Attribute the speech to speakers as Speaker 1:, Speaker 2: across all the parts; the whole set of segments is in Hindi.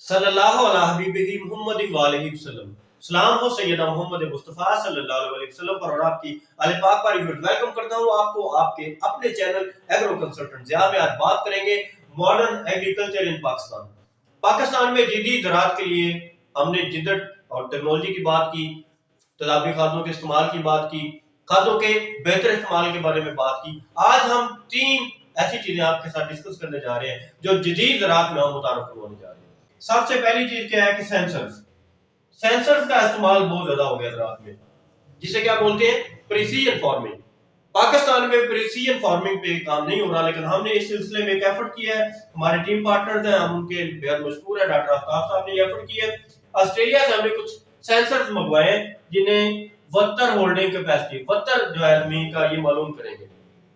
Speaker 1: सल्लल्लाहु अला हबीबिही मुहम्मदिन व आलिहि वसल्लम। सलाम हो सैयदना मोहम्मद मुस्तफ़ा सल्लल्लाहु अलैहि वसल्लम पर और आपकी आले पाक पर वेलकम करता हूं आपको आपके अपने चैनल एग्रो कंसल्टेंट। जहां में आज बात करेंगे modern agriculture in Pakistan. Pakistan में जदीद ज़राअत के लिए हमने जिद्दत और टेक्नोलॉजी की बात की, तदाबी खादों के इस्तेमाल की बात की, खादों के बेहतर इस्तेमाल के बारे में बात की। आज हम 3 ऐसी चीजें आपके साथ डिस्कस करने जा रहे हैं जो जदीद ज़राअत में हम मुतारफ करवाने जा रहे हैं। सबसे पहली चीज क्या है कि सेंसर्स का इस्तेमाल बहुत ज्यादा हो गया ज़राअत में, जिसे क्या बोलते हैं प्रिसीजन फार्मिंग। पाकिस्तान में प्रिसीजन फार्मिंग पे काम नहीं हो रहा, लेकिन हमने इस सिलसिले में एक एफर्ट किया है। हमारे टीम पार्टनर्स हैं, हम उनके बेहद मशहूर है, डॉक्टर आफ्ताब साहब ने एफर्ट किया है। ऑस्ट्रेलिया से हमने कुछ सेंसर्स मंगवाए हैं जिन्हें वत्तर होल्डिंग कैपेसिटी, वत्तर जो है जमीन का, ये मालूम करेंगे।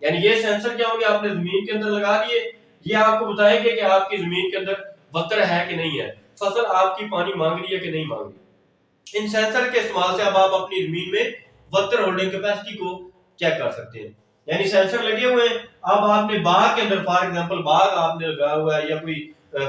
Speaker 1: यानी ये सेंसर क्या होंगे, आपने जमीन के अंदर लगा दिए, ये आपको बताएंगे कि आपकी जमीन के अंदर वत्तर है कि नहीं है, फसल आपकी पानी मांग रही है कि नहीं मांग रही। इन सेंसर के इस्तेमाल से अब आप अपनी जमीन में वत्तर होल्डिंग कैपेसिटी को चेक कर सकते हैं। यानी सेंसर लगे हुए हैं। अब आपने बाग के अंदर, फॉर एग्जांपल बाग आपने लगाया हुआ है या कोई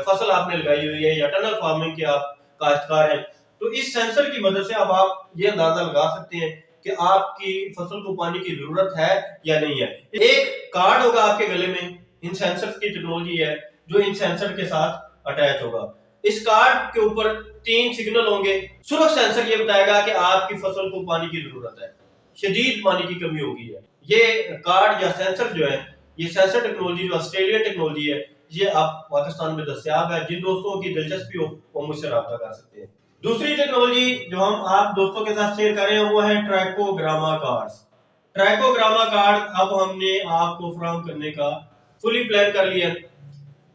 Speaker 1: फसल आपने लगाई हुई है या टनल फार्मिंग के आप काश्तकार हैं, तो इस सेंसर की मदद से अब आप ये अंदाजा लगा सकते हैं कि आपकी फसल को पानी की जरूरत है या नहीं है। एक कार्ड होगा आपके गले में, इन सेंसर की टेक्नोलॉजी है जो इन सेंसर के साथ अटैच होगा। इस कार्ड के ऊपर 3 सिग्नल होंगे। सुरख सेंसर ये बताएगा कि आपकी फसल को पानी की जरूरत है, शदीद पानी की कमी होगी है। ये कार्ड या सेंसर जो है, ये सेंसर टेक्नोलॉजी जो ऑस्ट्रेलियन टेक्नोलॉजी है, ये आप पाकिस्तान में दस्तयाब है। जिन दोस्तों की दिलचस्पी हो वो मुझसे राब्ता कर सकते हैं। दूसरी टेक्नोलॉजी जो हम आप दोस्तों के साथ शेयर कर रहे हैं वो है ट्राइकोग्रामा कार्ड्स। ट्राइकोग्रामा कार्ड अब हमने आपको फराहम करने का फुली प्लान कर लिया।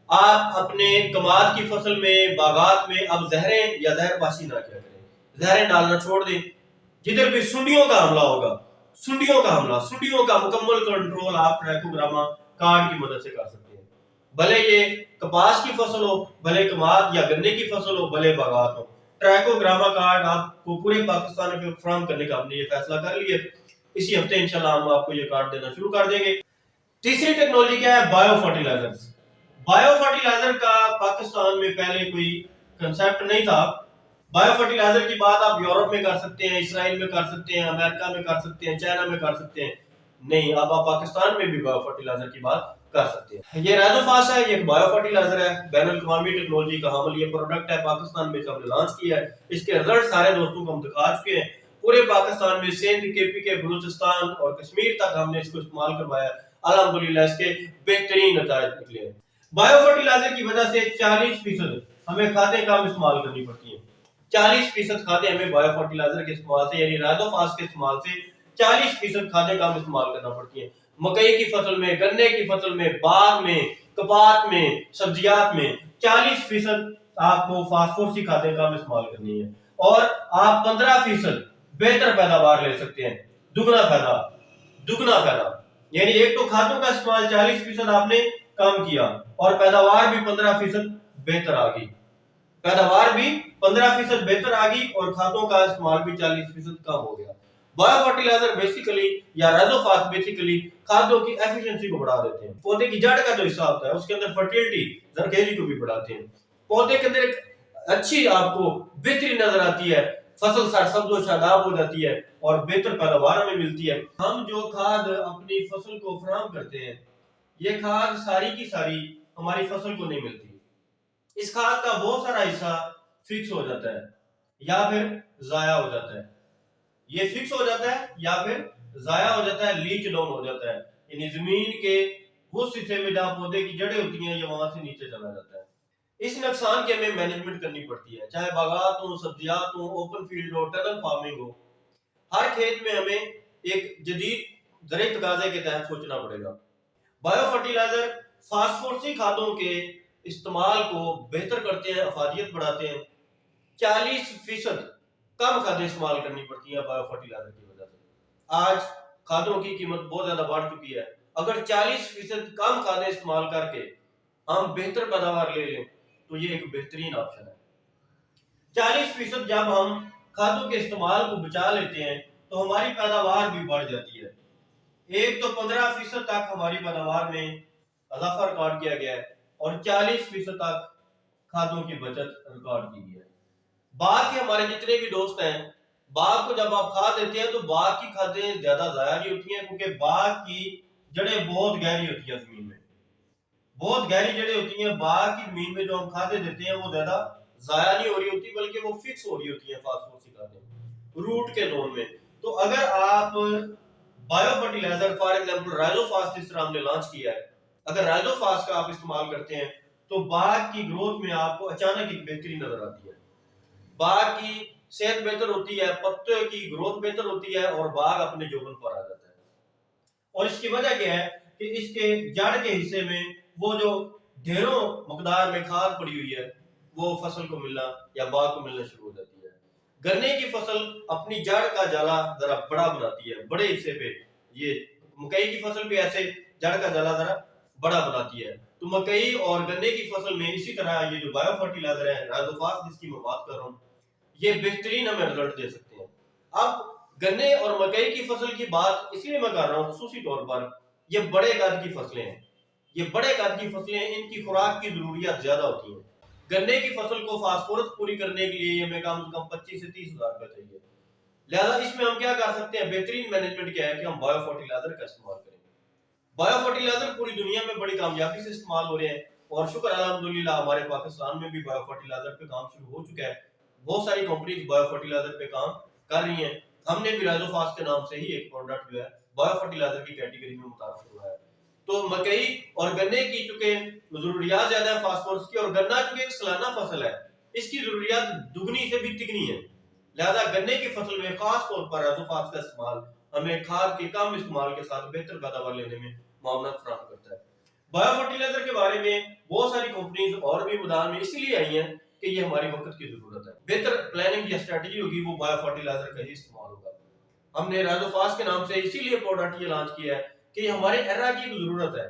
Speaker 1: आप अपने कमाद की फसल में, बागात में अब जहरें या जहरबाशी ना क्या करें, जहरें डालना छोड़ दें। जिधर भी सुंडियों का हमला होगा, सुंडियों का मुकम्मल कंट्रोल आप ट्राइकोग्रामा कार्ड की मदद से कर सकते हैं। भले ये कपास की फसल हो, भले कमाद या गन्ने की फसल हो, भले बागात हो, ट्राइकोग्रामा कार्ड आपको पूरे पाकिस्तान में फराहम करने का हमने ये फैसला कर लिया। इसी हफ्ते इंशाल्लाह हम आपको ये कार्ड देना शुरू कर देंगे। तीसरी टेक्नोलॉजी क्या है, बायो फर्टिलाइजर्स। बायो फर्टिलाइजर का पाकिस्तान में पहले कोई कंसेप्ट नहीं था। बायो फर्टिलाइजर की बात आप यूरोप में कर सकते हैं, इसराइल में कर सकते हैं, अमेरिका में कर सकते हैं, चाइना में कर सकते हैं। नहीं, अब आप पाकिस्तान में भी बायो फर्टिलाइजर की बात कर सकते हैं। ये राइजोफास है, ये एक बायो फर्टिलाइजर है, बैनुल-अक़वामी टेक्नोलॉजी का हमल ये प्रोडक्ट है। पाकिस्तान में हमने लॉन्च किया है। इसके रिजल्ट सारे दोस्तों को हम दिखा चुके हैं। पूरे पाकिस्तान में सिंध, केपीके, बलूचिस्तान और कश्मीर तक हमने इसको इस्तेमाल करवाया। अल्हम्दुलिल्लाह इसके बेहतरीन नतीजे निकले हैं। बायो फर्टिलाइजर की वजह से 40% हमें खादें कम इस्तेमाल करनी पड़ती हैं। 40% खादें हमें बायो फर्टिलाइजर के इस्तेमाल से, यानी राइजोफास के इस्तेमाल से 40% खादें कम इस्तेमाल करना पड़ती हैं। मकई की फसल में, गन्ने की फसल में, बाग में, कपास में, सब्जियात में 40% आपको फास्फोरस की खादें कम इस्तेमाल करनी है और आप 15% बेहतर पैदावार ले सकते हैं। दुगना फायदा। यानी एक तो खादों का इस्तेमाल 40% आपने कम किया और पैदावार भी 15% बेहतर आ गई। और खादों का इस्तेमाल भी 40% कम हो गया। बायो फर्टिलाइजर बेसिकली या राइजोफास बेसिकली खादों की एफिशिएंसी को बढ़ा देते हैं। पौधे की जड़ का जो हिस्सा होता है उसके अंदर फर्टिलिटी, जरखेजी को भी बढ़ाते हैं। पौधे के अंदर एक अच्छी आपको बेहतरी नजर आती है, फसल सब्ज शादाब हो जाती है और बेहतर पैदावार हमें मिलती है। हम जो खाद अपनी फसल को फराहम करते हैं, ये खाद सारी की सारी हमारी फसल को नहीं मिलती। इस खाद का बहुत सारा हिस्सा फिक्स हो जाता है या फिर जाया हो जाता है। ये फिक्स हो जाता है या फिर जाया हो जाता है, लीच डाउन हो जाता है। यानी जमीन के उस हिस्से में जहां पौधे की जड़ें होती हैं, ये वहां से नीचे चला जाता है। इस नुकसान की हमें मैनेजमेंट करनी पड़ती है, चाहे बागात हो, सब्जियात हो, ओपन फील्ड हो, टनल फार्मिंग हो। हर खेत में हमें एक जदीद ज़राई तकाज़े के तहत सोचना पड़ेगा। बायो फर्टिलाइजर फास्फोरसी खादों के इस्तेमाल को बेहतर करते हैं, अफादियत बढ़ाते हैं। 40% कम खादें इस्तेमाल करनी पड़ती हैं बायो फर्टिलाइजर की वजह से। आज खादों की कीमत बहुत ज्यादा बढ़ चुकी है। अगर 40% कम खादें इस्तेमाल करके हम बेहतर पैदावार ले लें तो ये एक बेहतरीन ऑप्शन है। 40% जब हम खादों के इस्तेमाल को बचा लेते हैं तो हमारी पैदावार भी बढ़ जाती है। एक तो 15% तक हमारी पैदावार में इजाफा रिकॉर्ड किया गया है और 40% तक खादों की बचत रिकॉर्ड की गई है। बाग के हमारे जितने भी दोस्त हैं, बाग को जब आप खाद देते हैं तो बाग की खादें ज्यादा जाया नहीं होती हैं, क्योंकि बाग की जड़ें बहुत गहरी होती हैं, जमीन में बहुत गहरी जड़ें होती हैं। बाग की जमीन में जो हम खादें देते हैं वो ज्यादा जाया नहीं हो रही होती, बल्कि वो फिक्स हो रही होती है फास्फोरस की खादें रूट के जोन में। तो अगर आप बायो फर्टिलाइजर फॉर एग्जांपल राइजोफास जिस तरह हमने लॉन्च किया है, अगर राइजोफास का आप इस्तेमाल करते हैं तो बाग की ग्रोथ में आपको अचानक एक बेहतरी नजर आती है। बाग की सेहत बेहतर होती है, पत्ते की ग्रोथ बेहतर होती है और बाग अपने जोबन पर आ जाता है। और इसकी वजह क्या है कि इसके जड़ के हिस्से में वो जो ढेरों मकदार में खाद पड़ी हुई है वो फसल को मिलना या बाग को मिलना शुरू हो जाती है। गन्ने की फसल अपनी जड़ का जाला जरा बड़ा बनाती है, बड़े हिस्से पे। ये मकई की फसल भी ऐसे जड़ का जाला जरा बड़ा बनाती है। तो मकई और गन्ने की फसल में इसी तरह ये जो बायो फर्टिलाइजर है राइजोफास जिसकी मैं बात कर रहा हूँ, ये बेहतरीन हमें रिजल्ट दे सकते हैं। अब गन्ने और मकई की फसल की बात इसलिए मैं कर रहा हूँ खुसूसी तौर पर, ये बड़े कद की फसलें हैं। ये बड़े कद की फसलें हैं, इनकी खुराक की जरूरियात ज्यादा होती है। गन्ने की फसल को फास्फोरस पूरी करने के लिए हमें कम से कम 25 से 30 हजार का चाहिए। लिहाजा इसमें हम क्या कर सकते हैं, बेहतरीन मैनेजमेंट क्या है कि हम बायो फर्टिलाइजर का इस्तेमाल करें। बायो फर्टिलाइजर पूरी दुनिया में बड़ी कामयाबी से इस्तेमाल हो रहे हैं और शुक्र अल्हम्दुलिल्लाह हमारे पाकिस्तान में भी बायो फर्टिलाइजर पे काम शुरू हो चुका है। बहुत सारी कंपनीज बायो फर्टिलाइजर पे काम कर रही हैं। हमने भी राइजोफास के नाम से ही एक प्रोडक्ट जो है बायो फर्टिलाइजर की कैटेगरी में मुतारफ हुआ है। तो मकई और गन्ने की चूंकि जरूरियात ज्यादा है फास्फोरस की, और गन्ना चूंकि एक सालाना फसल है, इसकी जरूरियात दुगनी से भी तिगनी है। लिहाजा गन्ने की फसल में खास तौर पर राइजोफास का इस्तेमाल हमें खाद के कम इस्तेमाल के साथ बेहतर पैदावार लेने में मामला फराहम करता है। बायो फर्टिलाइजर के बारे में बहुत सारी कंपनीज और भी मैदान में इसीलिए आई हैं कि ये हमारी वक्त की जरूरत है। बेहतर प्लानिंग या स्ट्रेटजी होगी वो बायो फर्टिलाइजर का ही इस्तेमाल होगा। हमने राइजोफास के नाम से इसीलिए प्रोडक्ट ये लॉन्च किया है कि ये हमारे एरा की जरूरत है,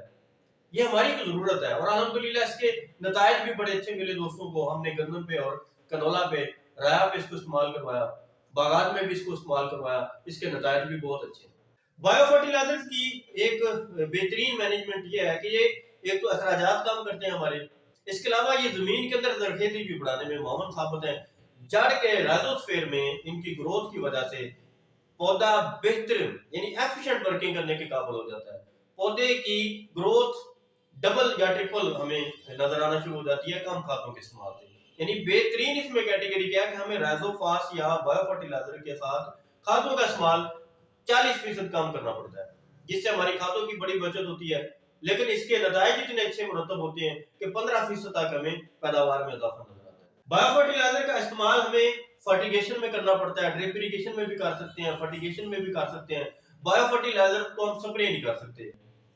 Speaker 1: ये हमारी जरूरत है। और अल्हम्दुलिल्लाह इसके नतायज भी बड़े अच्छे मिले दोस्तों को। हमने गंदम पे और कनोला पे, राया पे इसको इस्तेमाल करवाया, बागात में भी इसको इस्तेमाल करवाया, इसके नतायज भी बहुत अच्छे हैं। बायो फर्टिलाइजर्स की एक बेहतरीन मैनेजमेंट ये है कि ये एक तो अखराजात कम करते हैं हमारे, इसके अलावा ये जमीन के अंदर जरखेजी भी बढ़ाने में मामून साबित है। जड़ के राइजोस्फीयर में इनकी ग्रोथ की वजह से पौधा बेहतर यानी एफिशिएंट वर्किंग करने के काबिल हो जाता है। पौधे की ग्रोथ डबल या ट्रिपल हमें नजर आना शुरू हो जाती है कम खादों के इस्तेमाल से। यानी बेहतरीन इसमें कैटेगरी क्या है कि हमें राइजोफास या बायो फर्टिलाइजर के साथ खादों का इस्तेमाल 40% कम करना पड़ता है, जिससे हमारी खादों की बड़ी बचत होती है। लेकिन इसके नतायज इतने अच्छे मुरतब होते हैं कि 15% तक हमें पैदावार में इजाफा नजर आता है। बायो फर्टिलाइजर का इस्तेमाल हमें फर्टिगेशन में करना पड़ता है, ड्रिप इरिगेशन में भी कर सकते हैं, फर्टिगेशन में भी कर सकते हैं। बायो फर्टिलाइजर को हम स्प्रे नहीं कर सकते।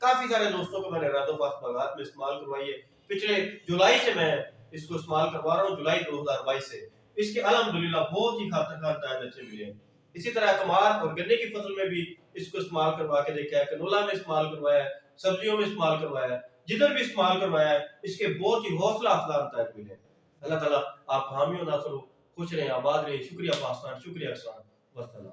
Speaker 1: काफी सारे दोस्तों को मैंने राइजोफास बागात में इस्तेमाल करवाई है। पिछले जुलाई से मैं इसको इस्तेमाल करवा रहा हूँ, जुलाई 2022 से। इसके अल्हम्दुलिल्लाह बहुत ही खातरदार नतायज अच्छे मिले हैं। इसी तरह कमार और गन्ने की फसल में भी इसको इस्तेमाल करवा के देखा है, कनोला में इस्तेमाल करवाया है, सब्जियों में इस्तेमाल करवाया है, जिधर भी इस्तेमाल करवाया है इसके बहुत ही हौसला अफजा नतायज मिले। अल्लाह ताला आप हामी और नासर हो, खुश रहें, आबाद रहें। शुक्रिया पाकिस्तान, शुक्रिया किसान। वस्सलाम।